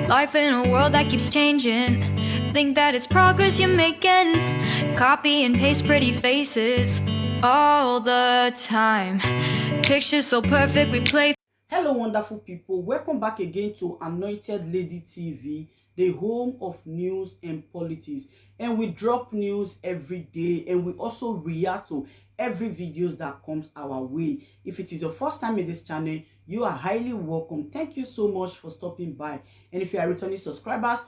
Life in a world that keeps changing. Think that it's progress you're making. Copy and paste pretty faces all the time. Pictures so perfect we play. Hello wonderful people, welcome back again to Anointed Lady TV, the home of news and politics. And we drop news every day, and we also react to every videos that comes our way. If it is your first time in this channel, you are highly welcome. Thank you so much for stopping by. And if you are returning subscribers,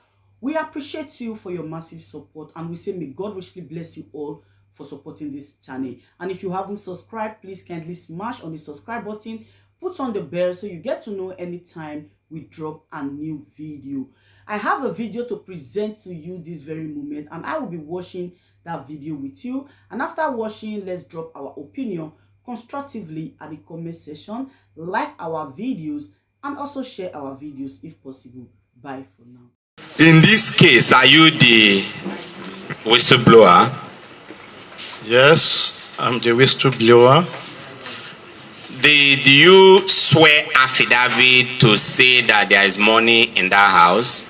we appreciate you for your massive support, and we say may God richly bless you all for supporting this channel. And if you haven't subscribed, please kindly smash on the subscribe button, put on the bell so you get to know anytime we drop a new video. I have a video to present to you this very moment, and I will be watching that video with you. And after watching, let's drop our opinion constructively at the comment section, like our videos, and also share our videos if possible. Bye for now. In this case, are you the whistleblower? Yes, I'm the whistleblower. Did you swear affidavit to say that there is money in that house?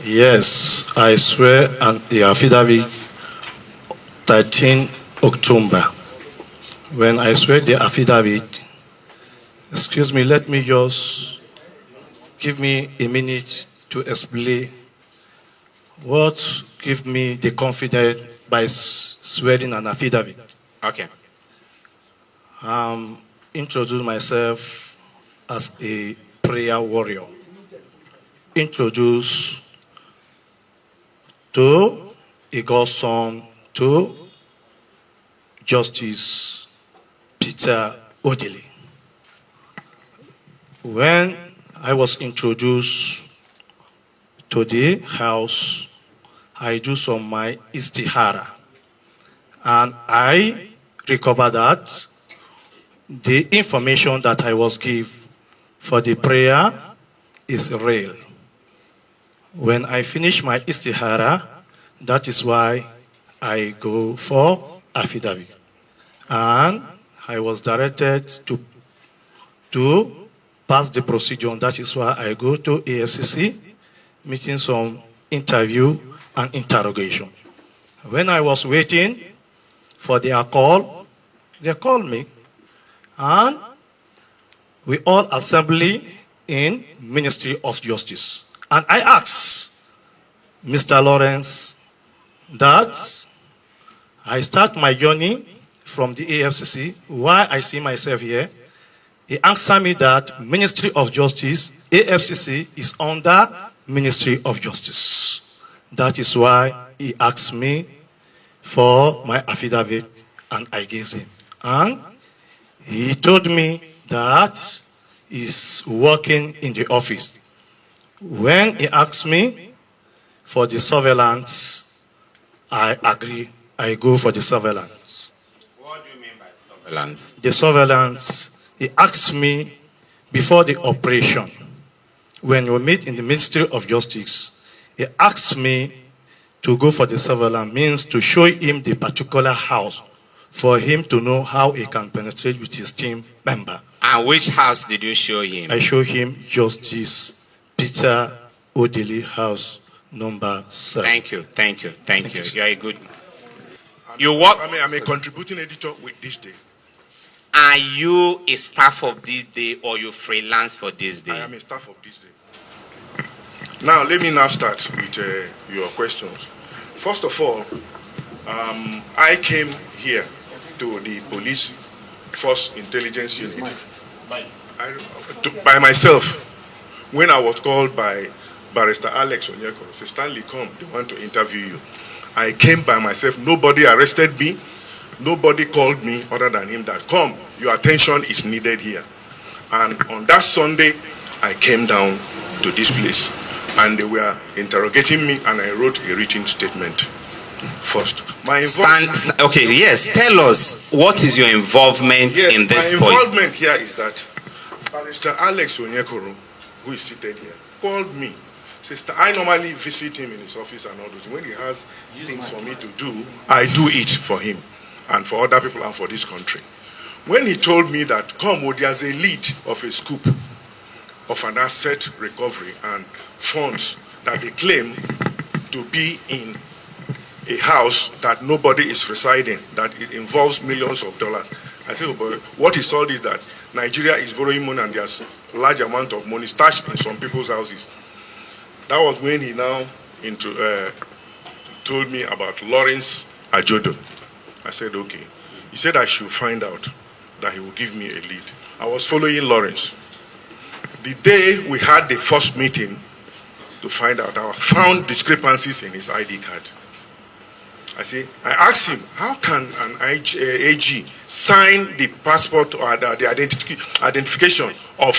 Yes, I swear on the affidavit 13 October. When I swear the affidavit, excuse me, let me just give me a minute to explain what gives me the confidence by swearing an affidavit. Okay. Introduce myself as a prayer warrior. Introduce to a godson to Justice Peter Odili. When I was introduced to the house, I do some my istihara, and I recover that the information that I was given for the prayer is real. When I finish my istihara, that is why I go for affidavit. And I was directed to pass the procedure, and that is why I go to AFCC, meeting some interview and interrogation. When I was waiting for their call, they called me, and we all assemble in Ministry of Justice. And I asked Mr. Lawrence that I start my journey from the AFCC, why I see myself here. He answered me that Ministry of Justice, AFCC, is under Ministry of Justice. That is why he asked me for my affidavit, and I gave him. And he told me that he's working in the office. When he asked me for the surveillance, I agree. I go for the surveillance. What do you mean by surveillance? The surveillance, he asked me before the operation, when we meet in the Ministry of Justice, he asked me to go for the surveillance, means to show him the particular house for him to know how he can penetrate with his team member. And which house did you show him? I show him Justice Peter Odili house number 7. Thank you. You are a good. I'm a contributing editor with This Day. Are you a staff of This Day, or you freelance for This Day? I am a staff of This Day. Now, let me now start with your questions. First of all, I came here to the police force intelligence unit by myself when I was called by Barrister Alex Onyeko. Say, Stanley, come, they want to interview you. I came by myself. Nobody arrested me. Nobody called me other than him that, come, your attention is needed here. And on that Sunday, I came down to this place, and they were interrogating me, and I wrote a written statement first. Okay, yes, tell us, what is your involvement in this point? My involvement here is that Barrister Alex Onyeko, who is seated here, called me. Sister, I normally visit him in his office and all those. When he has things for me to do, I do it for him and for other people and for this country. When he told me that, come, there's a lead of a scoop, of an asset recovery and funds that they claim to be in a house that nobody is residing, that it involves millions of dollars. I said, oh boy, what is all this that Nigeria is borrowing money and there's a large amount of money stashed in some people's houses? That was when he now told me about Lawrence Ajodo. I said, okay. He said I should find out, that he will give me a lead. I was following Lawrence. The day we had the first meeting to find out, I found discrepancies in his ID card. I asked him, how can an AG sign the passport or the identification of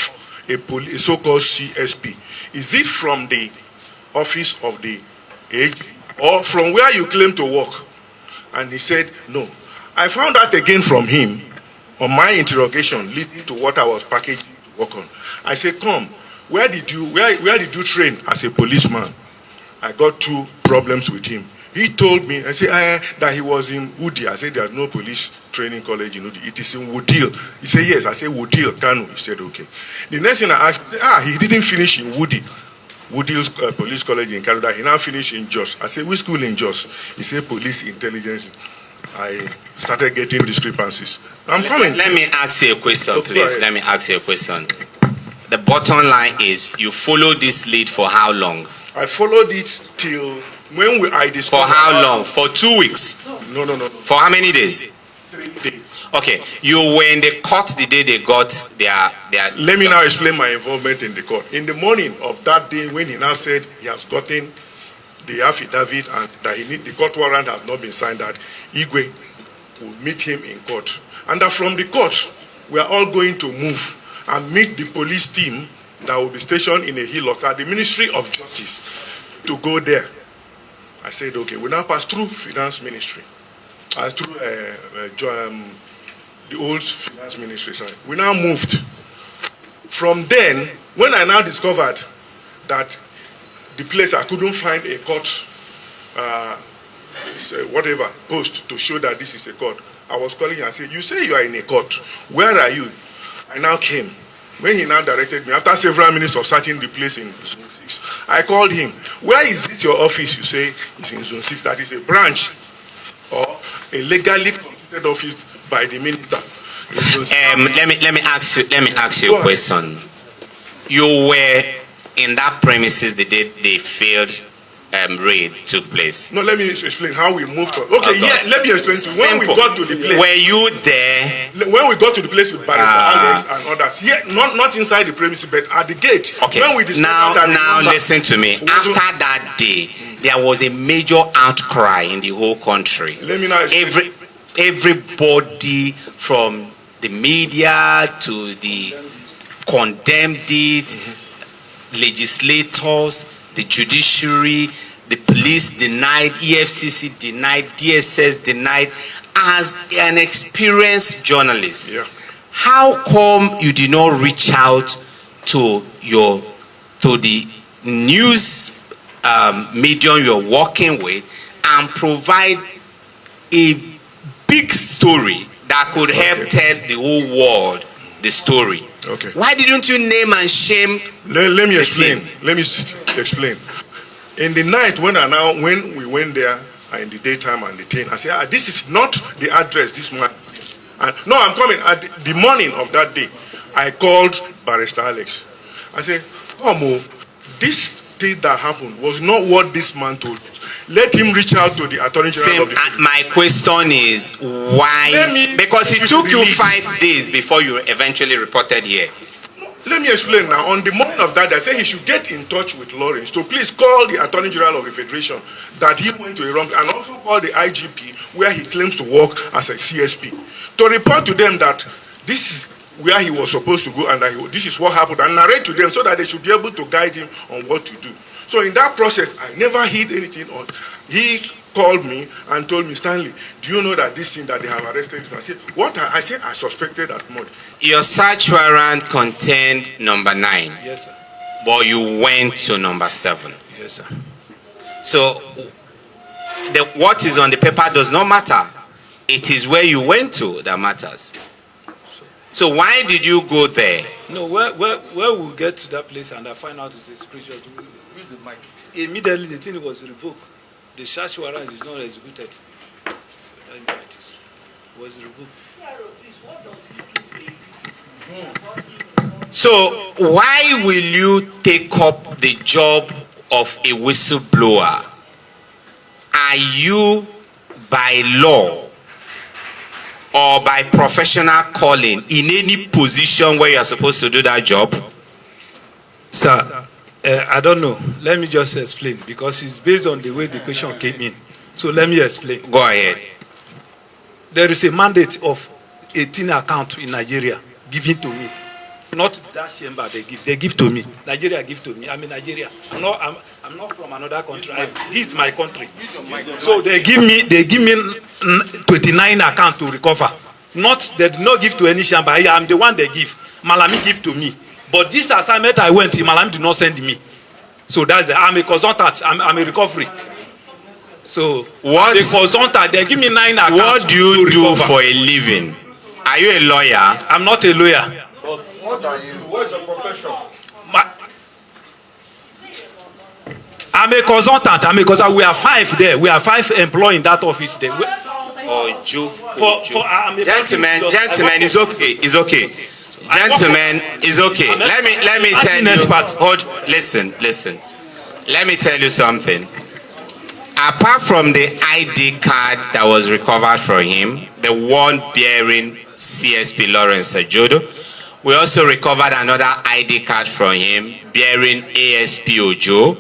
a so-called CSP? Is it from the office of the AG or from where you claim to work? And he said, no. I found out again from him on my interrogation leading to what I was packaging to work on. I said, come, where did you train as a policeman? I got 2 problems with him. He told me, I said, that he was in Woody. I said, there's no police training college in Woody. It is in Woodhill. He said, yes. I said, Woodhill, Kanu. He said, okay. The next thing I asked, he said, he didn't finish in Woody. Woodhill's police college in Canada. He now finished in Jos. I said, which school in Jos? He said, police intelligence. I started getting discrepancies. I'm coming. Let me ask you a question, please. Let me ask you a question. The bottom line is, you followed this lead for how long? I followed it till when I discovered. For how long? For 2 weeks? No. For how many days? 3 days. Okay, you were in the court the day they got their. Let me now explain my involvement in the court. In the morning of that day, when he now said he has gotten the affidavit and that the court warrant has not been signed, that Igwe will meet him in court. And that from the court, we are all going to move and meet the police team that will be stationed in a hillock at the Ministry of Justice to go there. I said, okay, we now pass through Finance Ministry, through the old Finance Ministry. Sorry. We now moved. From then, when I now discovered that the place I couldn't find a court, whatever, post to show that this is a court, I was calling and said, you say you are in a court. Where are you? I now came. When he now directed me, after several minutes of searching the place in Zone 6, I called him. Where is it your office? You say it's in Zone 6. That is a branch or a legally constituted office by the minister. Let me ask you a question. You were in that premises the day the failed raid took place. No, let me explain how we moved on. Okay, yeah, let me explain to you. When we got to the place. Were you there? When we got to the place with Barrister Alex and others, yeah, not inside the premises, but at the gate. Okay. When we now listen to me. After that day, there was a major outcry in the whole country. Let me now explain. Everybody from the media to the condemned it, legislators, the judiciary, the police denied, EFCC denied, DSS denied. As an experienced journalist, how come you did not reach out to the news medium you're working with and provide a big story that could help tell the whole world the story? Okay. Why didn't you name and shame? Let me explain. Let me explain. In the night when we went there in the daytime and the thing, I said, this is not the address this man. And no, I'm coming. At the morning of that day, I called Barrister Alex. I said, this thing that happened was not what this man told us. Let him reach out to the Attorney General of the State. My question is why? Because it took you 5 days before you eventually reported here. Let me explain now. On the morning of that, I said he should get in touch with Lawrence to please call the Attorney General of the Federation that he went to a wrong, and also call the IGP where he claims to work as a CSP to report to them that this is where he was supposed to go and that this is what happened, and narrate to them so that they should be able to guide him on what to do. So in that process, I never hid anything on. He called me and told me, Stanley, do you know that this thing that they have arrested him? I said, what? I said, I suspected that much. Your search warrant contained number 9. Yes, sir. But you went to number 7. Yes, sir. So what is on the paper does not matter. It is where you went to that matters. So why did you go there? No, where we get to that place and I find out it's a spiritual. Use the mic. Immediately the thing was revoked. The search warrant is not executed. So that is how it is. It was revoked. So why will you take up the job of a whistleblower? Are you by law or by professional calling in any position where you are supposed to do that job? Sir, I don't know. Let me just explain because it's based on the way the question came in. So let me explain. Go ahead. There is a mandate of 18 accounts in Nigeria given to me. Not that chamber they give. They give to me. Nigeria give to me. I'm in Nigeria. I'm not from another country. This is my country. So they give me 29 accounts to recover. Not they did not give to any chamber. I am the one they give. Malami give to me. But this assignment I went, Malami did not send me. So that's it. I'm a consultant. I'm a recovery. So what the consultant they give me 9 accounts. What do you do for a living? Are you a lawyer? I'm not a lawyer. But what are you? What's your profession? I'm a consultant. We are 5 there. We are 5 employed in that office there. Gentlemen, it's okay. It's okay. Gentlemen, it's okay. Let me tell you. Listen. Let me tell you something. Apart from the ID card that was recovered from him, the one bearing CSP Lawrence Ajodo, we also recovered another ID card from him bearing ASP Ojo,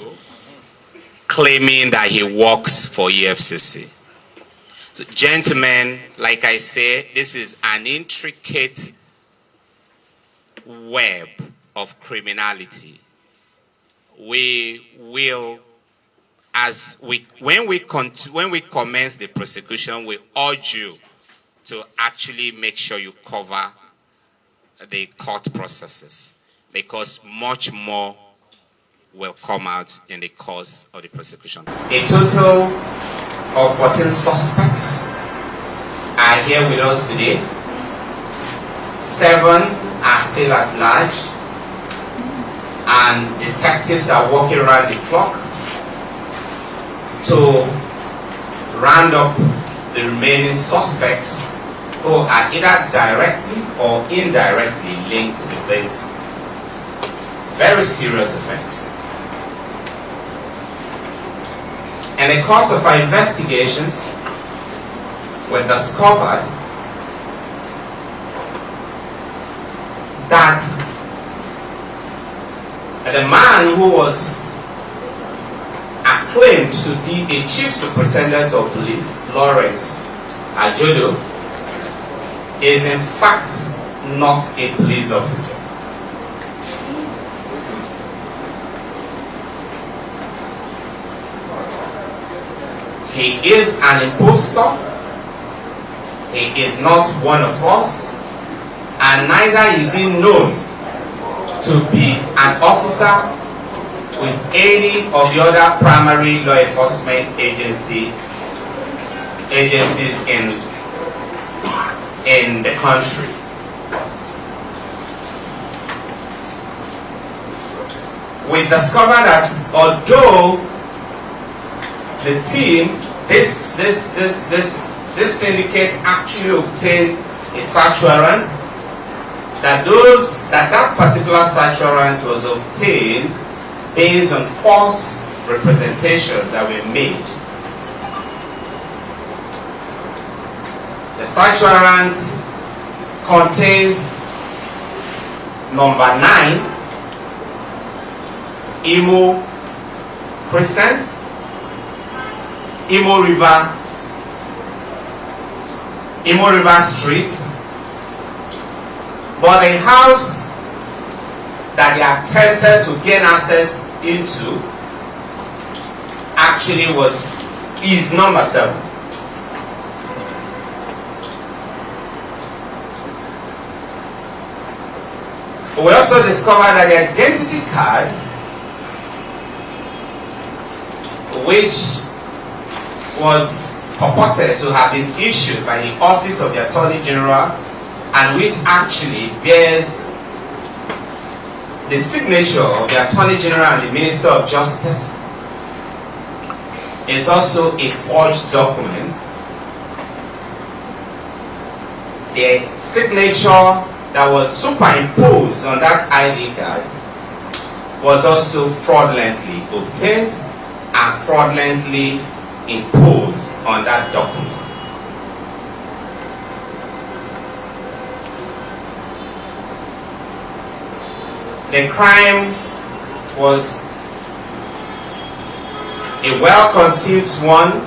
claiming that he works for EFCC. So, gentlemen, like I say, this is an intricate web of criminality. We will, when we commence the prosecution, we urge you to actually make sure you cover the court processes, because much more will come out in the course of the prosecution. A total of 14 suspects are here with us today. 7 are still at large, and detectives are working around the clock to round up the remaining suspects who are either directly or indirectly linked with this very serious offense. In the course of our investigations, we discovered that the man who was acclaimed to be a chief superintendent of police, Lawrence Ajodo, is in fact not a police officer. He is an impostor. He is not one of us, and neither is he known to be an officer with any of the other primary law enforcement agencies in the country. We discovered that although the team, this syndicate actually obtained a search warrant, that particular search warrant was obtained based on false representations that were made. The search warrant contained number 9, Imo Crescent, Imo River Street, but the house that they attempted to gain access into actually is number 7. We also discovered that the identity card, which was purported to have been issued by the Office of the Attorney General and which actually bears the signature of the Attorney General and the Minister of Justice, is also a forged document. The signature that was superimposed on that ID card was also fraudulently obtained and fraudulently imposed on that document. The crime was a well-conceived one,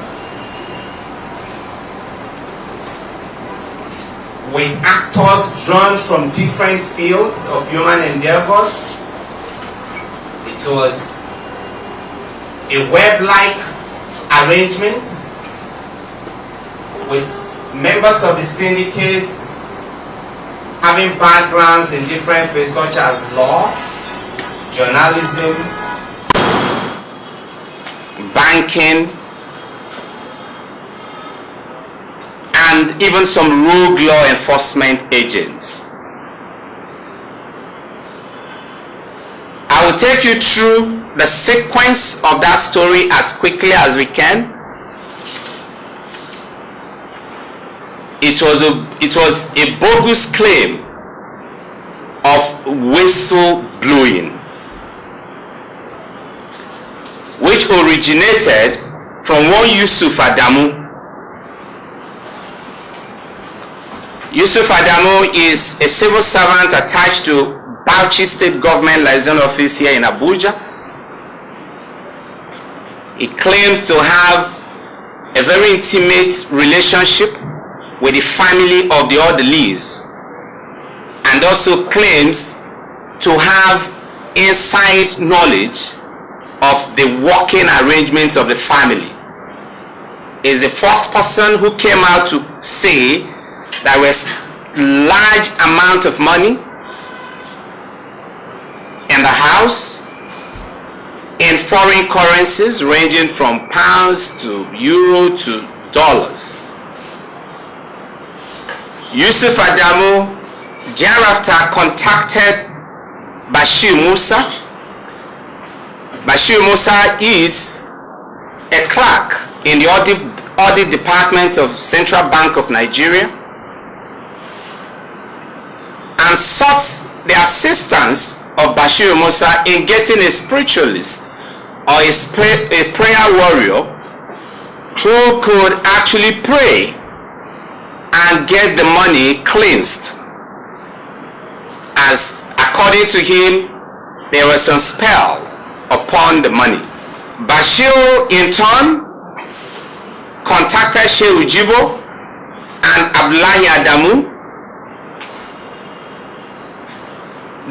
with actors drawn from different fields of human endeavors. It was a web-like arrangement with members of the syndicate having backgrounds in different fields such as law, journalism, banking, and even some rogue law enforcement agents. I will take you through the sequence of that story as quickly as we can. It was a bogus claim of whistleblowing, which originated from one Yusuf Adamu. Yusuf Adamu is a civil servant attached to Bauchi State Government Liaison Office here in Abuja. He claims to have a very intimate relationship with the family of the orderlies, and also claims to have inside knowledge of the working arrangements of the family. He is the first person who came out to say there was large amount of money in the house in foreign currencies ranging from pounds to euro to dollars. Yusuf Adamu thereafter contacted Bashir Musa. Bashir Musa is a clerk in the audit department of Central Bank of Nigeria, and sought the assistance of Bashir Musa in getting a spiritualist or a prayer warrior who could actually pray and get the money cleansed, as according to him there was some spell upon the money. Bashir in turn contacted Sheikh Ujibo and Abdullahi Adamu.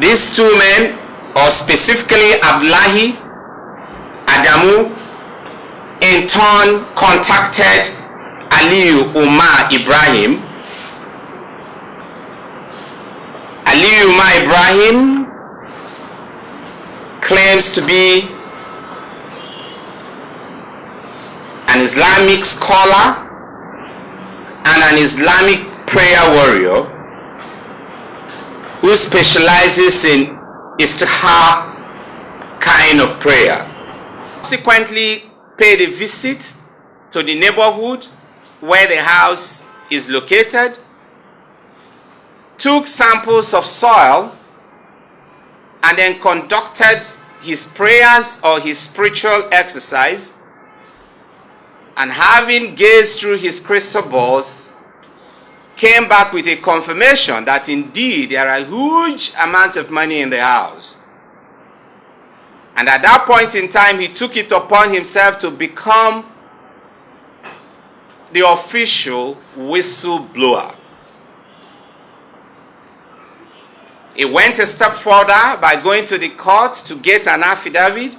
These two men, or specifically Abdullahi Adamu, in turn contacted Aliyu Umar Ibrahim. Aliyu Umar Ibrahim claims to be an Islamic scholar and an Islamic prayer warrior who specializes in istihar kind of prayer. Subsequently paid a visit to the neighborhood where the house is located, took samples of soil, and then conducted his prayers or his spiritual exercise, and having gazed through his crystal balls, came back with a confirmation that indeed there are huge amounts of money in the house. And at that point in time, he took it upon himself to become the official whistleblower. He went a step further by going to the court to get an affidavit.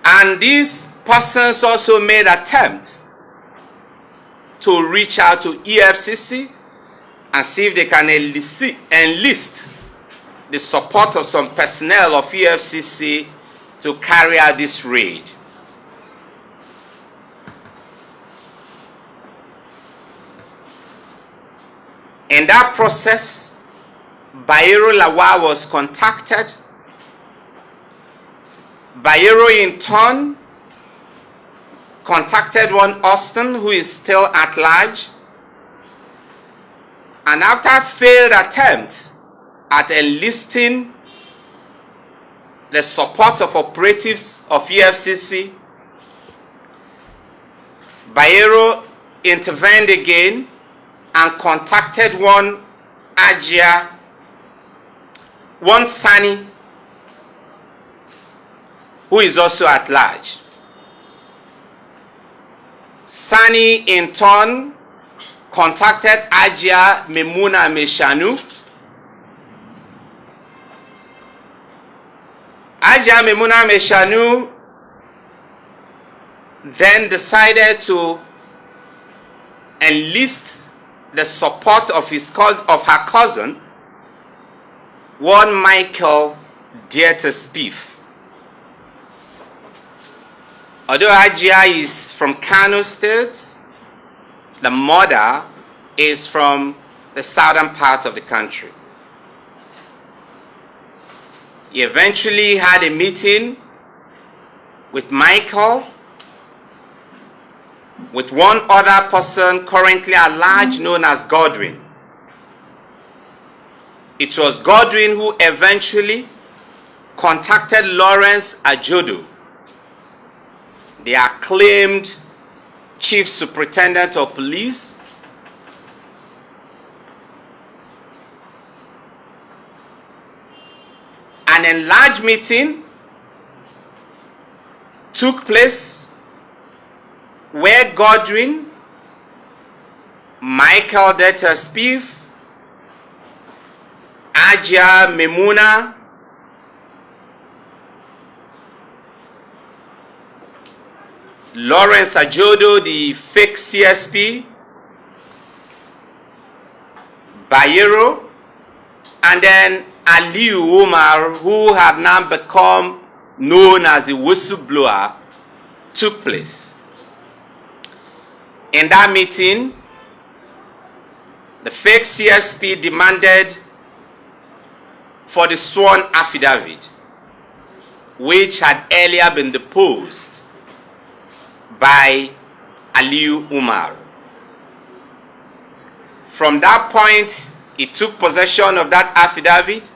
And these persons also made attempts to reach out to EFCC and see if they can enlist the support of some personnel of EFCC to carry out this raid. In that process, Bayero Lawal was contacted. Bayero in turn contacted one Austin, who is still at large. And after failed attempts at enlisting the support of operatives of EFCC, Bayero intervened again and contacted one Ajia, one Sani, who is also at large. Sani in turn contacted Ajia Memuna Meshanu. Ajia Memuna Meshanu then decided to enlist the support of her cousin, one Michael Dieter-Spieth. Although Ajia is from Kano State, the mother is from the southern part of the country. He eventually had a meeting with Michael, with one other person currently at large known as Godwin. It was Godwin who eventually contacted Lawrence Ajodo, the acclaimed Chief Superintendent of Police, an enlarged meeting took place where Godwin, Michael Dieter-Spieth, Ajia Memuna, Lawrence Ajodo, the fake CSP, Bayero, and then Aliu Umar, who had now become known as the whistleblower, took place. In that meeting, the fake CSP demanded for the sworn affidavit, which had earlier been deposed by Aliu Umar. From that point, he took possession of that affidavit.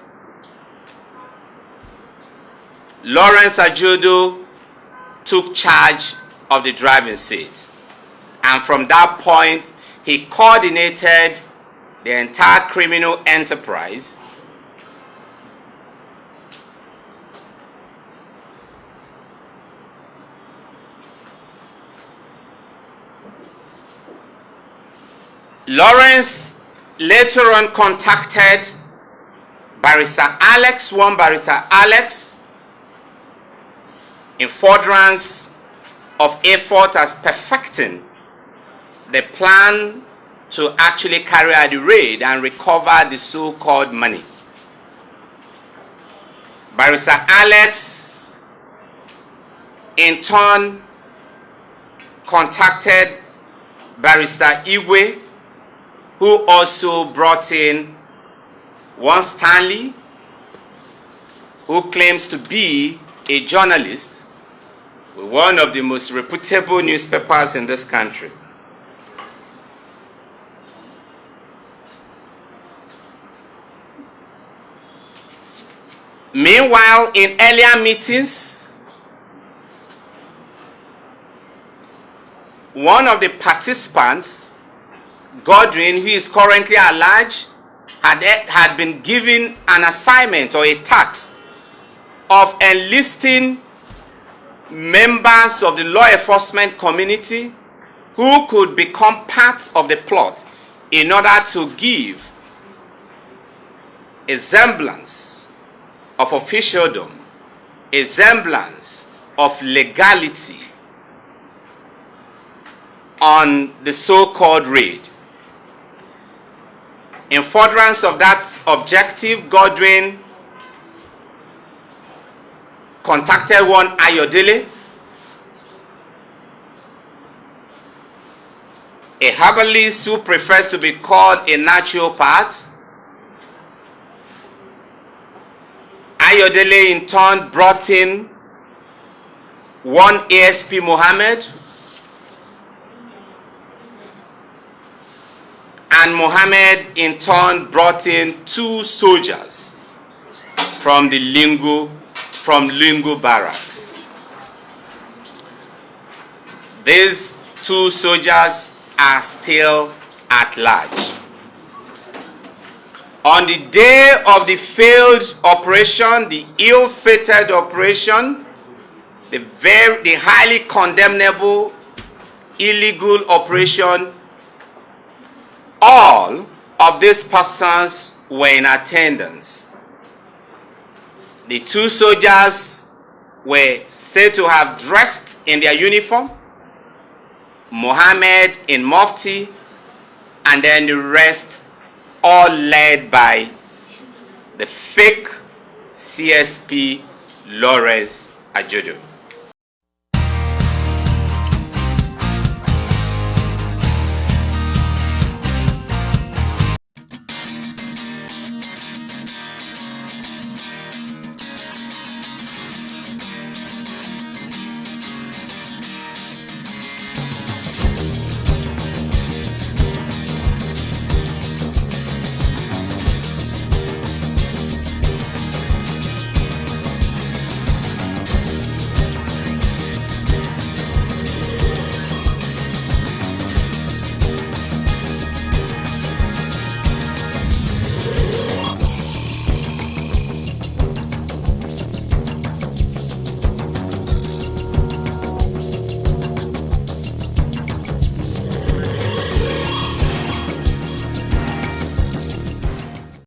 Lawrence Ajodo took charge of the driving seat. And from that point, he coordinated the entire criminal enterprise Lawrence later on contacted Barrister Alex, in furtherance of effort as perfecting the plan to actually carry out the raid and recover the so-called money. Barrister Alex in turn contacted Barrister Igwe, who also brought in one Stanley, who claims to be a journalist with one of the most reputable newspapers in this country. Meanwhile, in earlier meetings, one of the participants, Godwin, who is currently at large, had been given an assignment or a task of enlisting members of the law enforcement community who could become part of the plot in order to give a semblance of officialdom, a semblance of legality on the so-called raid. In furtherance of that objective, Godwin contacted one Ayodele, a herbalist who prefers to be called a naturopath. Ayodele in turn brought in one ASP Mohammed, and Mohammed in turn brought in 2 soldiers from Lingu barracks. These 2 soldiers are still at large. On the day of the failed operation, the ill-fated operation, the highly condemnable, illegal operation, all of these persons were in attendance. The 2 soldiers were said to have dressed in their uniform, Mohammed in mufti, and then the rest all led by the fake CSP Lawrence Ajodo.